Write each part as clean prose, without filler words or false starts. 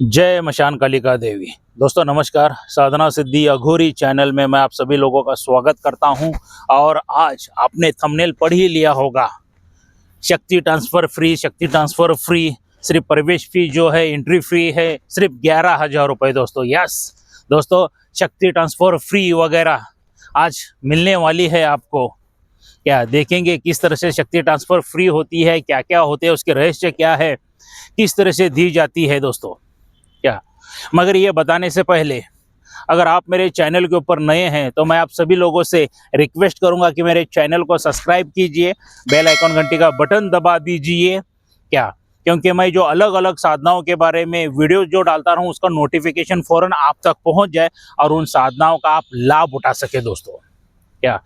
जय मशान कालिका देवी। दोस्तों नमस्कार। साधना सिद्धि अघोरी चैनल में मैं आप सभी लोगों का स्वागत करता हूं। और आज आपने थंबनेल पढ़ ही लिया होगा, शक्ति ट्रांसफ़र फ्री। सिर्फ प्रवेश फी जो है, एंट्री फी है सिर्फ 11,000 रुपये। दोस्तों यस दोस्तों, शक्ति ट्रांसफ़र फ्री वगैरह आज मिलने वाली है आपको। क्या देखेंगे किस तरह से शक्ति ट्रांसफ़र फ्री होती है, क्या क्या होते हैं, उसके रहस्य क्या है, किस तरह से दी जाती है दोस्तों। क्या मगर ये बताने से पहले अगर आप मेरे चैनल के ऊपर नए हैं तो मैं आप सभी लोगों से रिक्वेस्ट करूंगा कि मेरे चैनल को सब्सक्राइब कीजिए, बेल आइकन घंटी का बटन दबा दीजिए। क्या क्योंकि मैं जो अलग अलग साधनाओं के बारे में वीडियो जो डालता रहूं उसका नोटिफिकेशन फ़ौरन आप तक पहुंच जाए और उन साधनाओं का आप लाभ उठा सके दोस्तों। क्या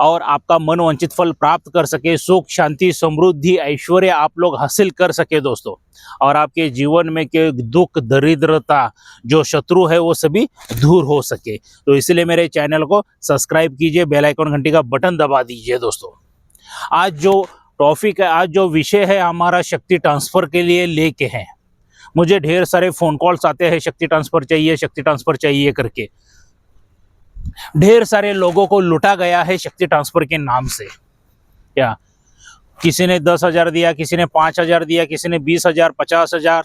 और आपका मनोवांछित फल प्राप्त कर सके, सुख शांति समृद्धि ऐश्वर्य आप लोग हासिल कर सके दोस्तों। और आपके जीवन में के दुख दरिद्रता जो शत्रु है वो सभी दूर हो सके। तो इसलिए मेरे चैनल को सब्सक्राइब कीजिए, बेल आइकन घंटी का बटन दबा दीजिए दोस्तों। आज जो टॉपिक है, आज जो विषय है हमारा शक्ति ट्रांसफ़र के लिए लेके हैं। मुझे ढेर सारे फ़ोन कॉल्स आते हैं, शक्ति ट्रांसफ़र चाहिए करके। ढेर सारे लोगों को लूटा गया है शक्ति ट्रांसफ़र के नाम से। क्या किसी ने 10,000 दिया, किसी ने 5,000 दिया, किसी ने 20,000, 50,000,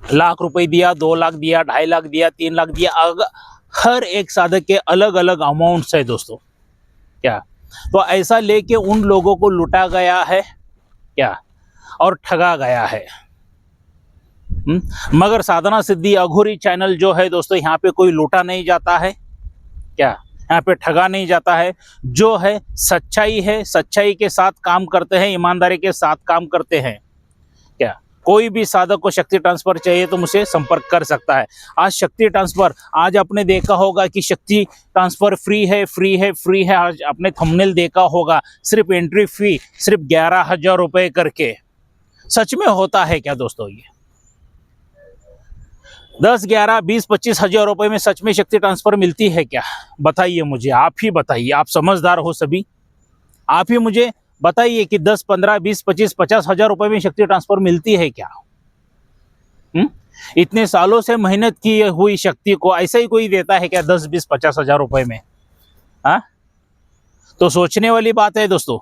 लाख रुपए दिया, 2 लाख दिया, 2.5 लाख दिया, 3 लाख दिया। हर एक साधक के अलग अलग अमाउंट्स है दोस्तों। क्या तो ऐसा लेके उन लोगों को लूटा गया है क्या, और ठगा गया है। मगर साधना सिद्धि अघोरी चैनल जो है दोस्तों, यहाँ पे कोई लूटा नहीं जाता है। क्या यहाँ पे ठगा नहीं जाता है। जो है सच्चाई है, सच्चाई के साथ काम करते हैं, ईमानदारी के साथ काम करते हैं। क्या कोई भी साधक को शक्ति ट्रांसफ़र चाहिए तो मुझसे संपर्क कर सकता है। आज शक्ति ट्रांसफ़र, आज आपने देखा होगा कि शक्ति ट्रांसफ़र फ्री है। आज आपने थंबनेल देखा होगा, सिर्फ एंट्री फी सिर्फ 11,000 रुपये करके। सच में होता है क्या दोस्तों? ये 10, 11, 20, 25,000 रुपये में सच में शक्ति ट्रांसफ़र मिलती है क्या? बताइए मुझे, आप ही बताइए। आप समझदार हो सभी, आप ही मुझे बताइए कि 10, 15, 20, 25, 50,000 रुपये में शक्ति ट्रांसफ़र मिलती है क्या? इतने सालों से मेहनत की हुई शक्ति को ऐसा ही कोई देता है क्या 10, 20, 50,000 रुपये में? हाँ, तो सोचने वाली बात है दोस्तों।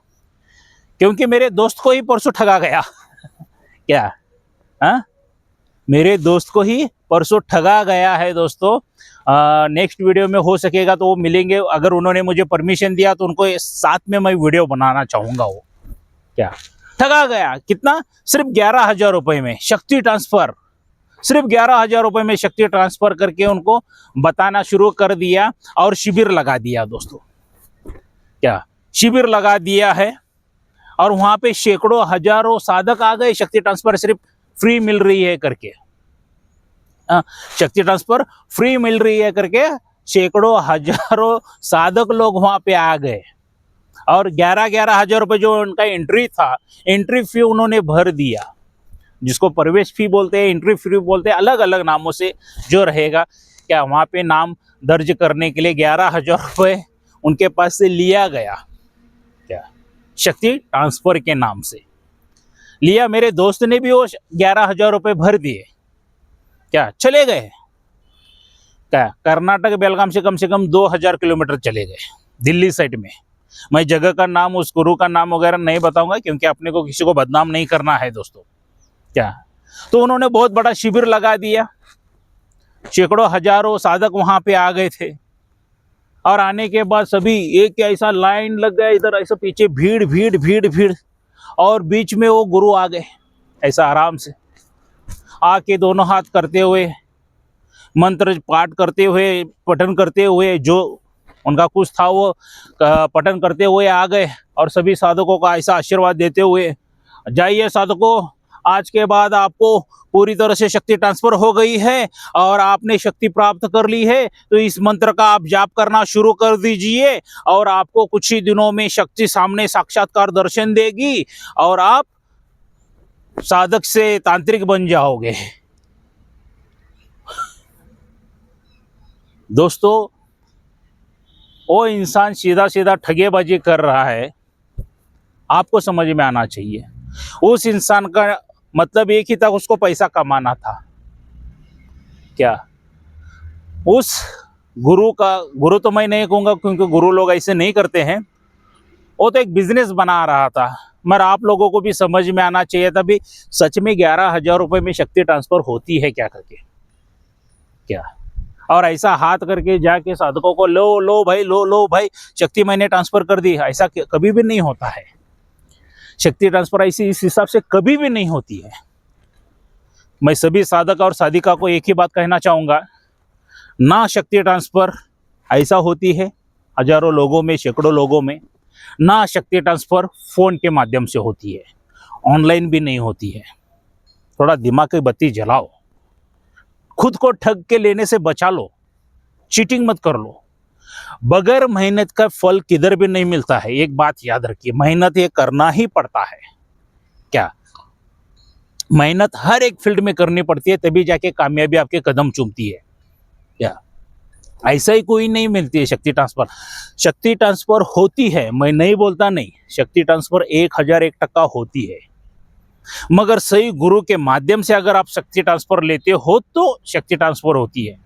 क्योंकि मेरे दोस्त को ही परसों ठगा गया। क्या हाँ, मेरे दोस्त को ही परसों ठगा गया है दोस्तों। नेक्स्ट वीडियो में हो सकेगा तो वो मिलेंगे, अगर उन्होंने मुझे परमिशन दिया तो उनको साथ में मैं वीडियो बनाना चाहूँगा। वो क्या ठगा गया, कितना? सिर्फ 11,000 रुपये में शक्ति ट्रांसफ़र, सिर्फ 11,000 रुपये में शक्ति ट्रांसफ़र करके उनको बताना शुरू कर दिया और शिविर लगा दिया दोस्तों। क्या शिविर लगा दिया है और वहाँ पे सैकड़ों हजारों साधक आ गए। शक्ति ट्रांसफ़र सिर्फ फ्री मिल रही है करके, शक्ति ट्रांसफ़र फ्री मिल रही है करके सैकड़ों हजारों साधक लोग वहां पे आ गए। और 11,000 रुपये जो उनका एंट्री था, एंट्री फी उन्होंने भर दिया, जिसको प्रवेश फी बोलते हैं, एंट्री फी बोलते हैं, अलग अलग नामों से जो रहेगा। क्या वहां पे नाम दर्ज करने के लिए 11,000 रुपये उनके पास से लिया गया। क्या शक्ति ट्रांसफ़र के नाम से लिया। मेरे दोस्त ने भी वो 11,000 रुपये भर दिए। क्या चले गए। क्या कर्नाटक बेलगाम से कम 2,000 किलोमीटर चले गए, दिल्ली साइड में। मैं जगह का नाम, उस गुरु का नाम वगैरह नहीं बताऊंगा क्योंकि अपने को किसी को बदनाम नहीं करना है दोस्तों। क्या तो उन्होंने बहुत बड़ा शिविर लगा दिया, सैकड़ों हजारों साधक वहां पे आ गए थे। और आने के बाद सभी एक ऐसा लाइन लग गया, इधर ऐसा पीछे भीड़ और बीच में वो गुरु आ गए ऐसा आराम से आके, दोनों हाथ करते हुए, मंत्र पाठ करते हुए, पठन करते हुए, जो उनका कुछ था वो पठन करते हुए आ गए। और सभी साधकों का ऐसा आशीर्वाद देते हुए, जाइए साधकों, आज के बाद आपको पूरी तरह से शक्ति ट्रांसफ़र हो गई है और आपने शक्ति प्राप्त कर ली है, तो इस मंत्र का आप जाप करना शुरू कर दीजिए और आपको कुछ ही दिनों में शक्ति सामने साक्षात्कार दर्शन देगी और आप साधक से तांत्रिक बन जाओगे। दोस्तों वो इंसान सीधा ठगेबाजी कर रहा है, आपको समझ में आना चाहिए। उस इंसान का मतलब एक ही था, उसको पैसा कमाना था। क्या उस गुरु तो मैं नहीं कहूँगा, क्योंकि गुरु लोग ऐसे नहीं करते हैं, वो तो एक बिजनेस बना रहा था। मगर आप लोगों को भी समझ में आना चाहिए था भी सच में 11,000 रुपये में शक्ति ट्रांसफर होती है क्या करके, क्या। और ऐसा हाथ करके जाके साधकों को लो लो भाई, लो भाई शक्ति मैंने ट्रांसफर कर दी, ऐसा कभी भी नहीं होता है। शक्ति ट्रांसफर ऐसी इस हिसाब से कभी भी नहीं होती है। मैं सभी साधक और साधिका को एक ही बात कहना चाहूँगा, ना शक्ति ट्रांसफर ऐसा होती है हजारों लोगों में, सैकड़ों लोगों में, ना शक्ति ट्रांसफर फ़ोन के माध्यम से होती है, ऑनलाइन भी नहीं होती है। थोड़ा दिमाग की बत्ती जलाओ, खुद को ठग के लेने से बचा लो, चीटिंग मत कर लो। बगैर मेहनत का फल किधर भी नहीं मिलता है। एक बात याद रखिए, मेहनत ये करना ही पड़ता है। क्या मेहनत हर एक फील्ड में करनी पड़ती है, तभी जाके कामयाबी आपके कदम चूमती है। क्या ऐसा ही कोई नहीं मिलती है शक्ति ट्रांसफर। शक्ति ट्रांसफर होती है, मैं नहीं बोलता नहीं, शक्ति ट्रांसफर 1001% होती है। मगर सही गुरु के माध्यम से अगर आप शक्ति ट्रांसफर लेते हो तो शक्ति ट्रांसफर होती है।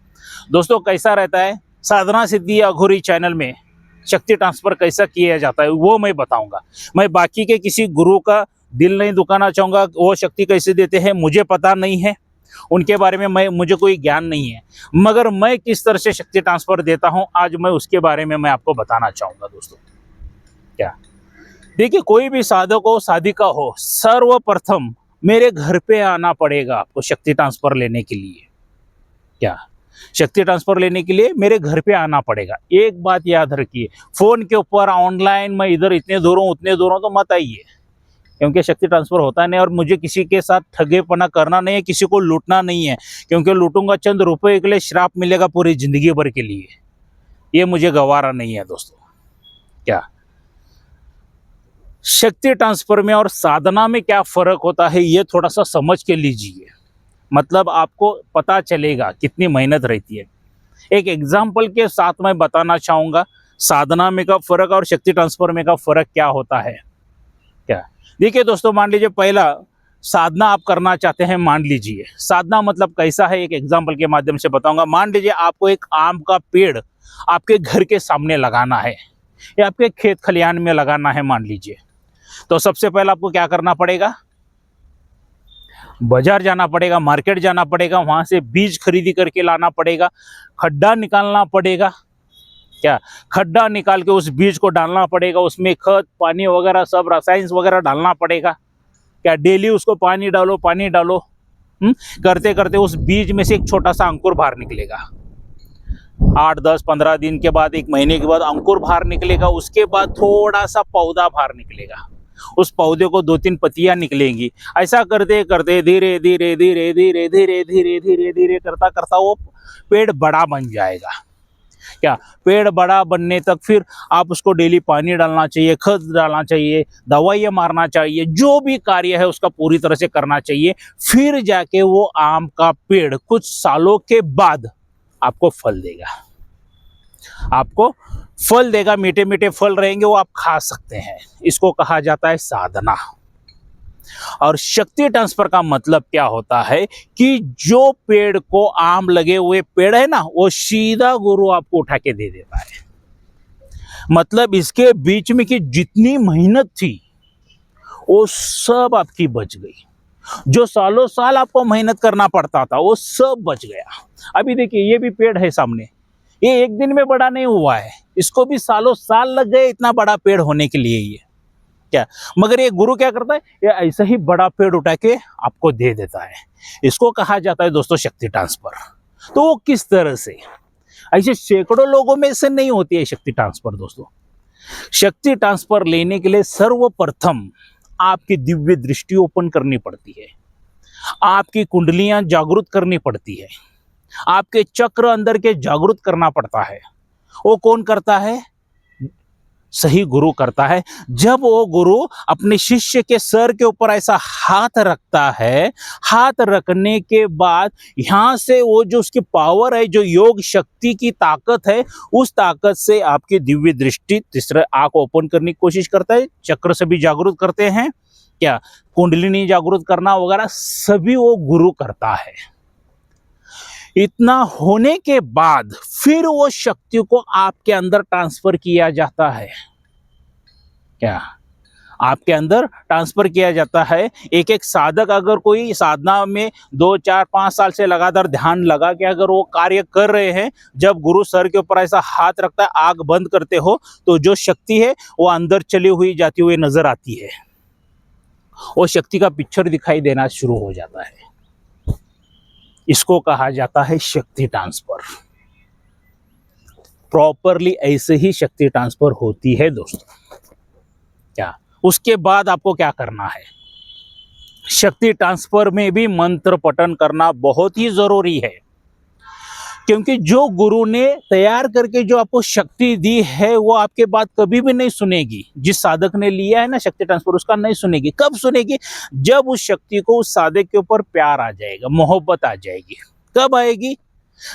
दोस्तों कैसा रहता है साधना सिद्धि अघोरी चैनल में शक्ति ट्रांसफर कैसा किया जाता है वो मैं बताऊंगा। मैं बाकी के किसी गुरु का दिल नहीं दुखाना चाहूँगा, वो शक्ति कैसे देते हैं मुझे पता नहीं है, उनके बारे में मुझे कोई ज्ञान नहीं है। मगर मैं किस तरह से शक्ति ट्रांसफर देता हूं आज मैं उसके बारे में मैं आपको बताना चाहूँगा। दोस्तों क्या देखिए, कोई भी साधक हो साधिका हो, सर्वप्रथम मेरे घर पे आना पड़ेगा आपको शक्ति ट्रांसफर लेने के लिए। क्या शक्ति ट्रांसफर लेने के लिए मेरे घर पे आना पड़ेगा। एक बात याद रखिए, फ़ोन के ऊपर ऑनलाइन मैं इधर इतने दूर हूँ उतने दूर हूँ तो मत आइए, क्योंकि शक्ति ट्रांसफर होता नहीं। और मुझे किसी के साथ ठगेपना करना नहीं है, किसी को लूटना नहीं है, क्योंकि लूटूंगा चंद रुपए के लिए श्राप मिलेगा पूरी जिंदगी भर के लिए, ये मुझे गवारा नहीं है। दोस्तों क्या शक्ति ट्रांसफर में और साधना में क्या फ़र्क होता है ये थोड़ा सा समझ के लीजिए, मतलब आपको पता चलेगा कितनी मेहनत रहती है। एक एग्जाम्पल के साथ मैं बताना चाहूँगा साधना में का फ़र्क और शक्ति ट्रांसफर में का फ़र्क क्या होता है। क्या देखिए दोस्तों, मान लीजिए पहला साधना आप करना चाहते हैं। मान लीजिए साधना मतलब कैसा है, एक एग्जाम्पल के माध्यम से बताऊंगा। मान लीजिए आपको एक आम का पेड़ आपके घर के सामने लगाना है या आपके खेत खलिहान में लगाना है मान लीजिए, तो सबसे पहले आपको क्या करना पड़ेगा, बाजार जाना पड़ेगा, मार्केट जाना पड़ेगा, वहां से बीज खरीदी करके लाना पड़ेगा, खड्डा निकालना पड़ेगा। क्या खड्डा निकाल के उस बीज को डालना पड़ेगा, उसमें खत पानी वगैरह सब रसायन वगैरह डालना पड़ेगा। क्या डेली उसको पानी डालो करते करते उस बीज में से एक छोटा सा अंकुर बाहर निकलेगा। 8, 10, 15 दिन के बाद, 1 महीने के बाद अंकुर बाहर निकलेगा। उसके बाद थोड़ा सा पौधा बाहर निकलेगा, उस पौधे को 2-3 पत्तियां निकलेंगी। ऐसा करते करते धीरे धीरे धीरे धीरे धीरे धीरे धीरे धीरे करता करता वो पेड़ बड़ा बन जाएगा। क्या पेड़ बड़ा बनने तक फिर आप उसको डेली पानी डालना चाहिए, खाद डालना चाहिए, दवाइयाँ मारना चाहिए, जो भी कार्य है उसका पूरी तरह से करना चाहिए। फिर जाके वो आम का पेड़ कुछ सालों के बाद आपको फल देगा, आपको फल देगा, मीठे मीठे फल रहेंगे, वो आप खा सकते हैं। इसको कहा जाता है साधना। और शक्ति ट्रांसफर का मतलब क्या होता है कि जो पेड़ को आम लगे हुए पेड़ है ना, वो सीधा गुरु आपको उठा के दे देता है। मतलब इसके बीच में कि जितनी मेहनत थी वो सब आपकी बच गई। जो सालों साल आपको मेहनत करना पड़ता था वो सब बच गया। अभी देखिए ये भी पेड़ है सामने, ये एक दिन में बड़ा नहीं हुआ है, इसको भी सालों साल लग गए इतना बड़ा पेड़ होने के लिए ये। क्या मगर ये गुरु क्या करता है, ये ऐसा ही बड़ा पेड़ उठा के आपको दे देता है। इसको कहा जाता है दोस्तों शक्ति ट्रांसफर। तो वो किस तरह से, ऐसे सैकड़ों लोगों में से नहीं होती है शक्ति ट्रांसफर। दोस्तों शक्ति ट्रांसफर लेने के लिए सर्वप्रथम आपकी दिव्य दृष्टि ओपन करनी पड़ती है, आपकी कुंडलियां जागृत करनी पड़ती है, आपके चक्र अंदर के जागृत करना पड़ता है। वो कौन करता है, सही गुरु करता है। जब वो गुरु अपने शिष्य के सर के ऊपर ऐसा हाथ रखता है, हाथ रखने के बाद यहाँ से वो जो उसकी पावर है, जो योग शक्ति की ताकत है, उस ताकत से आपकी दिव्य दृष्टि, तीसरा आंख ओपन करने की कोशिश करता है, चक्र से भी जागृत करते हैं, क्या कुंडलिनी जागृत करना वगैरह सभी वो गुरु करता है। इतना होने के बाद फिर वो शक्ति को आपके अंदर ट्रांसफर किया जाता है। क्या आपके अंदर ट्रांसफर किया जाता है? एक एक साधक अगर कोई साधना में 2, 4, 5 साल से लगातार ध्यान लगा के अगर वो कार्य कर रहे हैं, जब गुरु सर के ऊपर ऐसा हाथ रखता है, आग बंद करते हो, तो जो शक्ति है वो अंदर चली हुई जाती हुई नजर आती है। वो शक्ति का पिक्चर दिखाई देना शुरू हो जाता है। इसको कहा जाता है शक्ति ट्रांसफर। प्रॉपरली ऐसे ही शक्ति ट्रांसफर होती है दोस्तों। क्या उसके बाद आपको क्या करना है? शक्ति ट्रांसफर में भी मंत्र पठन करना बहुत ही जरूरी है, क्योंकि जो गुरु ने तैयार करके जो आपको शक्ति दी है वो आपके बात कभी भी नहीं सुनेगी। जिस साधक ने लिया है ना शक्ति ट्रांसफर, उसका नहीं सुनेगी। कब सुनेगी? जब उस शक्ति को उस साधक के ऊपर प्यार आ जाएगा, मोहब्बत आ जाएगी। कब आएगी?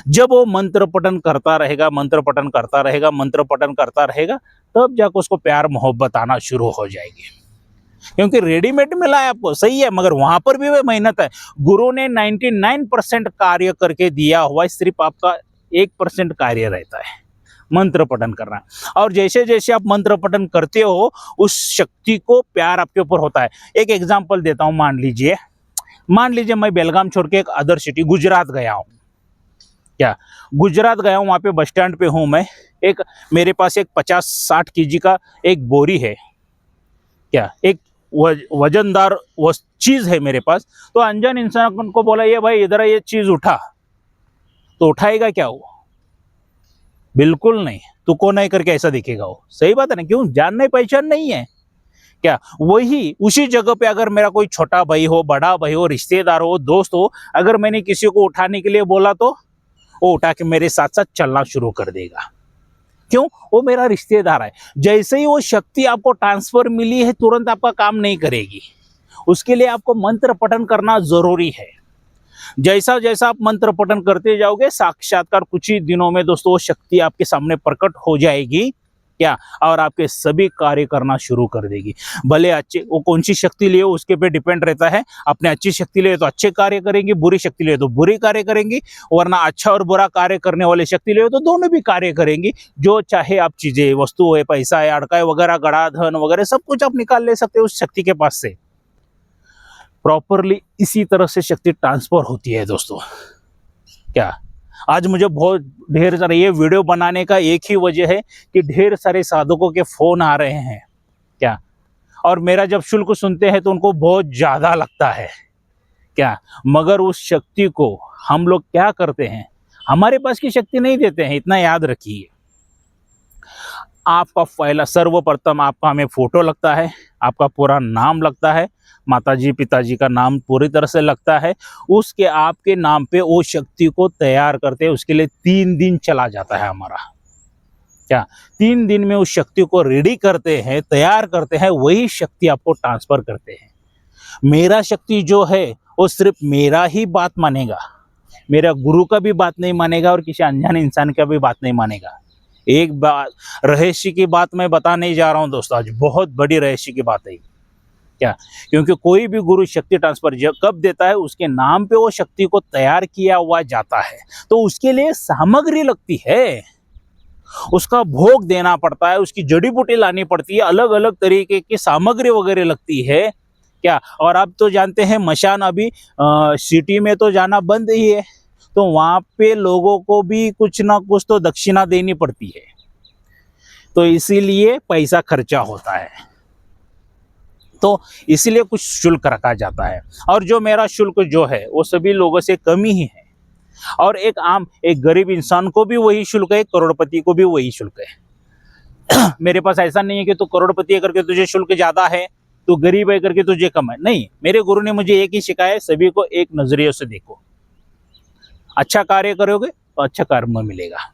जब वो मंत्र पठन करता रहेगा, मंत्र पठन करता रहेगा, मंत्र पठन करता रहेगा, तब जाकर उसको प्यार मोहब्बत आना शुरू हो जाएगी। क्योंकि रेडीमेड मिला है आपको, सही है, मगर वहां पर भी वह मेहनत है। गुरु ने 99% कार्य करके दिया हुआ है, सिर्फ आपका 1% कार्य रहता है, मंत्र पठन करना। और जैसे जैसे आप मंत्र पठन करते हो, उस शक्ति को प्यार आपके ऊपर होता है। एक एग्जांपल देता हूं। मान लीजिए मैं बेलगाम छोड़ के एक अदर सिटी गुजरात गया हूं। क्या गुजरात गया हूं, वहां पे बस स्टैंड पे हूं मैं। एक मेरे पास एक 50-60 kg का एक बोरी है। क्या एक वजनदार चीज है मेरे पास। तो अनजान इंसान को बोला, ये भाई इधर ये चीज उठा, तो उठाएगा क्या वो? बिल्कुल नहीं। तू कौन है करके ऐसा दिखेगा वो। सही बात है ना? क्यों? जान नहीं पहचान नहीं है। क्या वही उसी जगह पे अगर मेरा कोई छोटा भाई हो, बड़ा भाई हो, रिश्तेदार हो, दोस्त हो, अगर मैंने किसी को उठाने के लिए बोला तो वो उठा के मेरे साथ साथ चलना शुरू कर देगा। क्यों? वो मेरा रिश्तेदार है। जैसे ही वो शक्ति आपको ट्रांसफर मिली है, तुरंत आपका काम नहीं करेगी। उसके लिए आपको मंत्र पठन करना जरूरी है। जैसा जैसा आप मंत्र पठन करते जाओगे, साक्षात्कार कुछ ही दिनों में दोस्तों वो शक्ति आपके सामने प्रकट हो जाएगी। क्या? और आपके सभी कार्य करना शुरू कर देगी। भले अच्छे, वो कौन सी शक्ति लिए उसके पे डिपेंड रहता है। अपने अच्छी शक्ति लिए तो अच्छे कार्य करेंगे, बुरी शक्ति लिए तो बुरी कार्य करेंगी, वरना अच्छा और बुरा कार्य करने वाले शक्ति लिए तो दोनों भी कार्य करेंगी। जो चाहे आप चीजें, वस्तु है, पैसा है, अड़का है वगैरह, गड़ा धन वगैरह सब कुछ आप निकाल ले सकते हो उस शक्ति के पास से। प्रॉपरली इसी तरह से शक्ति ट्रांसफर होती है दोस्तों। क्या आज मुझे बहुत ढेर सारे, ये वीडियो बनाने का एक ही वजह है कि ढेर सारे साधकों के फोन आ रहे हैं। क्या? और मेरा जब शुल्क सुनते हैं तो उनको बहुत ज्यादा लगता है। क्या? मगर उस शक्ति को हम लोग क्या करते हैं? हमारे पास की शक्ति नहीं देते हैं। इतना याद रखिए। आपका पहला सर्वप्रथम आपका हमें फोटो लगता है, आपका पूरा नाम लगता है, माताजी पिताजी का नाम पूरी तरह से लगता है। उसके आपके नाम पे वो शक्ति को तैयार करते हैं। उसके लिए 3 दिन चला जाता है हमारा। क्या? 3 दिन में उस शक्ति को रेडी करते हैं, तैयार करते हैं, वही शक्ति आपको ट्रांसफर करते हैं। मेरा शक्ति जो है वो सिर्फ मेरा ही बात मानेगा, मेरा गुरु का भी बात नहीं मानेगा और किसी अनजान इंसान का भी बात नहीं मानेगा। एक बात, रहस्य की बात मैं बताने जा रहा हूं दोस्तों, आज बहुत बड़ी रहस्य की बात है। क्या? क्योंकि कोई भी गुरु शक्ति ट्रांसफर कब देता है, उसके नाम पे वो शक्ति को तैयार किया हुआ जाता है, तो उसके लिए सामग्री लगती है, उसका भोग देना पड़ता है, उसकी जड़ी बूटी लानी पड़ती है, अलग अलग तरीके की सामग्री वगैरह लगती है। क्या? और आप तो जानते हैं मशान अभी सिटी में तो जाना बंद ही है, तो वहां पे लोगों को भी कुछ ना कुछ तो दक्षिणा देनी पड़ती है, तो इसीलिए पैसा खर्चा होता है, तो इसीलिए कुछ शुल्क रखा जाता है। और जो मेरा शुल्क जो है वो सभी लोगों से कम ही है। और एक गरीब इंसान को भी वही शुल्क है, करोड़पति को भी वही शुल्क है। मेरे पास ऐसा नहीं है कि तू करोड़पति है करके तुझे शुल्क ज्यादा है, तू गरीब है करके तुझे कम है। नहीं, मेरे गुरु ने मुझे एक ही सिखाया है, सभी को एक नजरिए से देखो। अच्छा कार्य करोगे तो अच्छा कर्म मिलेगा।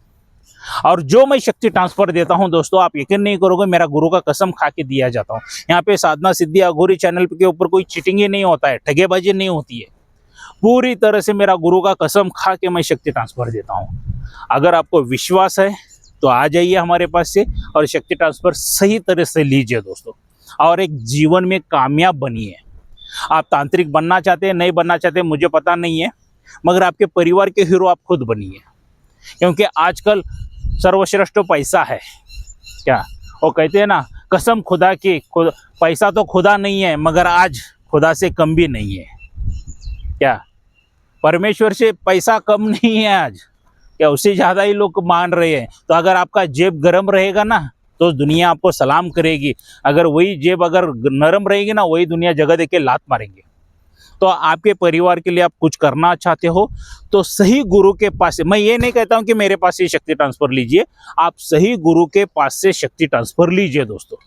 और जो मैं शक्ति ट्रांसफर देता हूं दोस्तों, आप यकीन नहीं करोगे, मेरा गुरु का कसम खा के दिया जाता हूं। यहाँ पे साधना सिद्धि अघोरी चैनल के ऊपर कोई चीटिंग ही नहीं होता है, ठगेबाजी नहीं होती है। पूरी तरह से मेरा गुरु का कसम खा के मैं शक्ति ट्रांसफर देता हूं। अगर आपको विश्वास है तो आ जाइए हमारे पास से और शक्ति ट्रांसफर सही तरह से लीजिए दोस्तों, और एक जीवन में कामयाब बनिए। आप तांत्रिक बनना चाहते हैं, नहीं बनना चाहते, मुझे पता नहीं है, मगर आपके परिवार के हीरो आप खुद बनिए, क्योंकि आजकल सर्वश्रेष्ठ पैसा है। क्या वो कहते हैं ना, कसम खुदा की, पैसा तो खुदा नहीं है मगर आज खुदा से कम भी नहीं है। क्या परमेश्वर से पैसा कम नहीं है आज, क्या उससे ज़्यादा ही लोग मान रहे हैं। तो अगर आपका जेब गर्म रहेगा ना तो दुनिया आपको सलाम करेगी, अगर वही जेब अगर नरम रहेगी ना, वही दुनिया जगह देके लात मारेंगे। तो आपके परिवार के लिए आप कुछ करना चाहते हो तो सही गुरु के पास से, मैं ये नहीं कहता हूँ कि मेरे पास से शक्ति ट्रांसफर लीजिए, आप सही गुरु के पास से शक्ति ट्रांसफर लीजिए दोस्तों,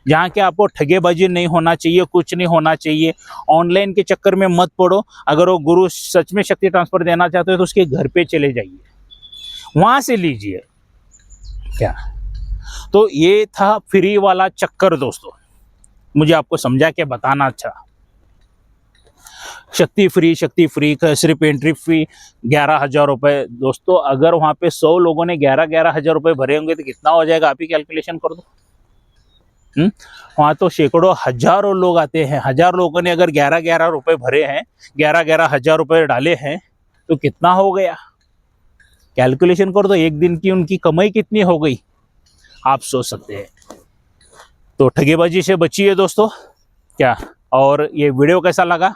जहाँ के आपको ठगेबाजी नहीं होना चाहिए, कुछ नहीं होना चाहिए। ऑनलाइन के चक्कर में मत पड़ो। अगर वो गुरु सच में शक्ति ट्रांसफर देना चाहते हो तो उसके घर पे चले जाइए, वहाँ से लीजिए। क्या तो ये था फ्री वाला चक्कर दोस्तों, मुझे आपको समझा के बताना अच्छा। शक्ति फ्री सिर्फ एंट्री फी 11,000 रुपये दोस्तों। अगर वहाँ पे 100 लोगों ने 11,000 रुपये भरे होंगे तो कितना हो जाएगा, आप ही कैलकुलेशन कर दो। वहाँ तो सैकड़ों हजारों लोग आते हैं, 1000 लोगों ने अगर 11,000 रुपये भरे हैं, 11,000 रुपये डाले हैं तो कितना हो गया, कैलकुलेशन कर दो। एक दिन की उनकी कमाई कितनी हो गई आप सोच सकते हैं। तो ठगेबाजी से बचिए दोस्तों। क्या और ये वीडियो कैसा लगा,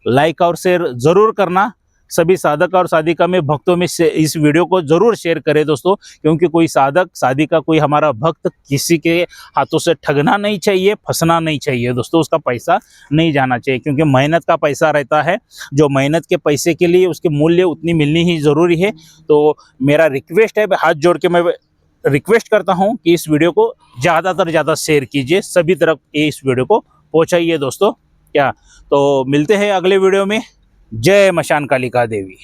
लाइक और शेयर ज़रूर करना। सभी साधक और साधिका में भक्तों में से इस वीडियो को ज़रूर शेयर करें दोस्तों, क्योंकि कोई साधक साधिका, कोई हमारा भक्त किसी के हाथों से ठगना नहीं चाहिए, फंसना नहीं चाहिए दोस्तों, उसका पैसा नहीं जाना चाहिए, क्योंकि मेहनत का पैसा रहता है। जो मेहनत के पैसे के लिए उसके मूल्य उतनी मिलनी ही ज़रूरी है। तो मेरा रिक्वेस्ट है, हाथ जोड़ के मैं रिक्वेस्ट करता हूँ कि इस वीडियो को ज़्यादातर ज़्यादा शेयर कीजिए, सभी तरफ इस वीडियो को पहुँचाइए दोस्तों। क्या तो मिलते हैं अगले वीडियो में। जय मशान कालिका देवी।